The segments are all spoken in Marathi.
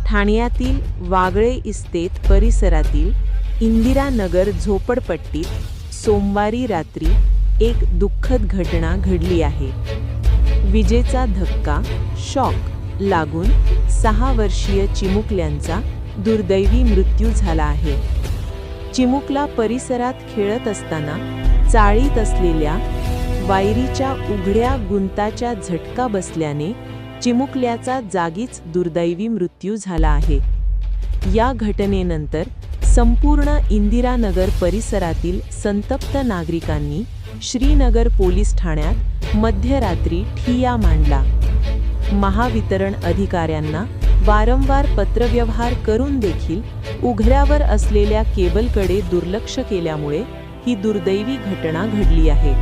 ठाण्यातील वागळे इस्टेट परिसरातील इंदिरानगर झोपडपट्टीत सोमवारी रात्री एक दुःखद घटना घडली आहे। विजेचा धक्का शॉक लागून 6 वर्षीय चिमुकल्यांचा दुर्दैवी मृत्यू झाला आहे। चिमुकला परिसरात खेळत असताना चाळीत असलेल्या वायरीच्या उघड्या गुंताच्या झटका बसल्याने चिमुकल्याचा जागीच दुर्दैवी मृत्यू झाला आहे। या घटनेनंतर संपूर्ण इंदिरानगर परिसरातील संतप्त नागरिकांनी श्रीनगर पोलीस ठाण्यात मध्यरात्री ठिय्या मांडला। महावितरण अधिकाऱ्यांना वारंवार पत्रव्यवहार करून देखील उघड्यावर असलेल्या केबलकडे दुर्लक्ष केल्यामुळे ही दुर्दैवी घटना घडली आहे।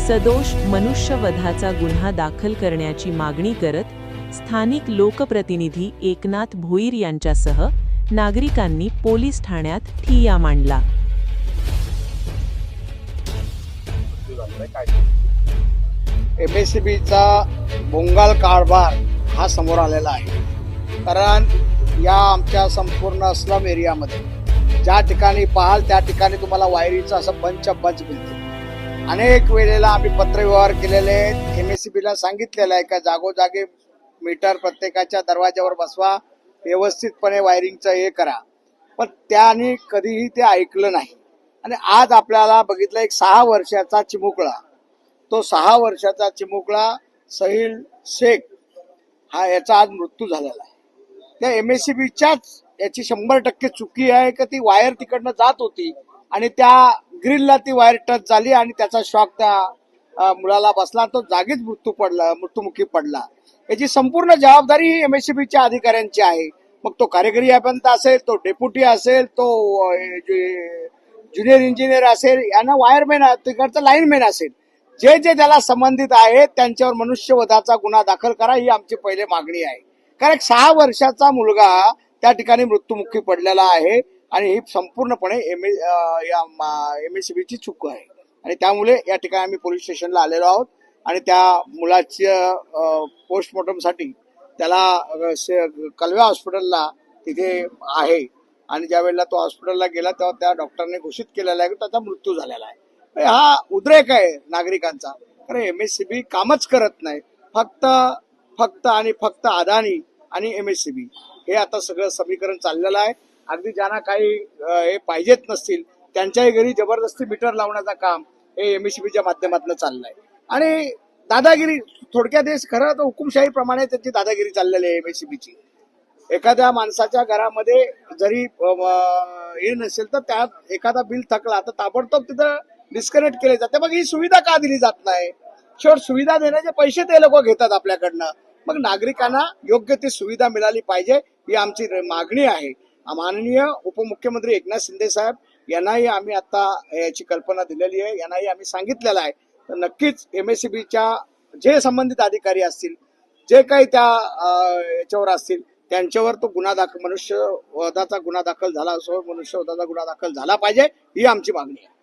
सदोष मनुष्यवधाचा गुन्हा दाखल करण्याची मागणी करत स्थानिक लोकप्रतिनिधी एकनाथ भोईर यांच्यासह नागरिकांनी पोलीस ठाण्यात ठिय्या मांडला। एमएससीबीचा भोंगाळ कारभार हा समोर आलेला आहे। कारण या आमच्या संपूर्ण स्लम एरियामध्ये ज्या ठिकाणी पाहाल त्या ठिकाणी तुम्हाला वायरीचं असं बंच मिळते। अनेक वेळेला आम्ही पत्रव्यवहार केलेले आहेत। एमएससीबीला सांगितलेलं आहे का जागोजागी मीटर प्रत्येकाच्या दरवाज्यावर बसवा, व्यवस्थितपणे वायरिंगचं हे करा, पण त्याने कधीही ते ऐकलं नाही। आणि आज आपल्याला बघितलं एक 6 वर्षाचा चिमुकला, तो 6 वर्षाचा चिमुकला सहील शेख हा याचा आज मृत्यू झालेला आहे। त्या एमएससीबीच्याच याची 100% चुकी आहे की ती वायर तिकडनं जात होती आणि त्या ग्रिलला ती वायर टच झाली आणि त्याचा शॉक त्या मुलाला बसला, तो जागीच मृत्युमुखी पडला। याची संपूर्ण जबाबदारी ही एमएससीबीच्या अधिकाऱ्यांची आहे। मग तो कार्यकारी अभियंता असेल, तो डेप्युटी असेल, तो ज्युनियर इंजिनियर असेल, यांना वायरमॅन तिकडचा लाईनमॅन असेल, जे जे त्याला संबंधित आहेत त्यांच्यावर मनुष्यवधाचा गुन्हा दाखल करा ही आमची पहिली मागणी आहे। कारण 6 वर्षाचा मुलगा त्या ठिकाणी मृत्युमुखी पडलेला आहे आणि ही संपूर्णपणे एमएससीबीची चूक आहे। आणि त्यामुळे या ठिकाणी आम्ही पोलीस स्टेशनला आलेलो आहोत आणि त्या मुलाच्या पोस्टमॉर्टमसाठी त्याला कलव्या हॉस्पिटलला तिथे आहे आणि ज्या वेळेला तो हॉस्पिटलला गेला तेव्हा त्या डॉक्टरने घोषित केलेला आहे की त्याचा मृत्यू झालेला आहे। हा उद्रेक आहे नागरिकांचा, कारण एमएससीबी कामच करत नाही। फक्त अदानी आणि एमएससीबी हे आता सगळं समीकरण चाललेलं आहे। अगदी ज्यांना काही हे पाहिजेत नसतील त्यांच्याही घरी जबरदस्ती मीटर लावण्याचं काम हे एमएससीबीच्या माध्यमातून चाललंय। आणि दादागिरी थोडक्यात खरं तर हुकुमशाहीप्रमाणे त्याची दादागिरी चाललेली आहे एमएससीबीची। एखाद्या माणसाच्या घरामध्ये जरी हे नसेल तर त्यात एखादा बिल थकला तर ताबडतोब तिथं डिस्कनेक्ट केले जाते। मग ही सुविधा का दिली जात नाही? शेवट सुविधा देण्याचे पैसे ते लोक घेतात आपल्याकडनं। मग नागरिकांना योग्य ती सुविधा मिळाली पाहिजे ही आमची मागणी आहे। माननीय उपमुख्यमंत्री एकनाथ शिंदे साहेब यांनाही आम्ही आता याची कल्पना दिलेली आहे, यांनाही आम्ही सांगितलेलं आहे। तर नक्कीच एमएससीबीच्या जे संबंधित अधिकारी असतील, जे काही त्या याच्यावर असतील त्यांच्यावर तो गुन्हा दाखल, मनुष्यवधाचा गुन्हा दाखल झाला पाहिजे ही आमची मागणी आहे।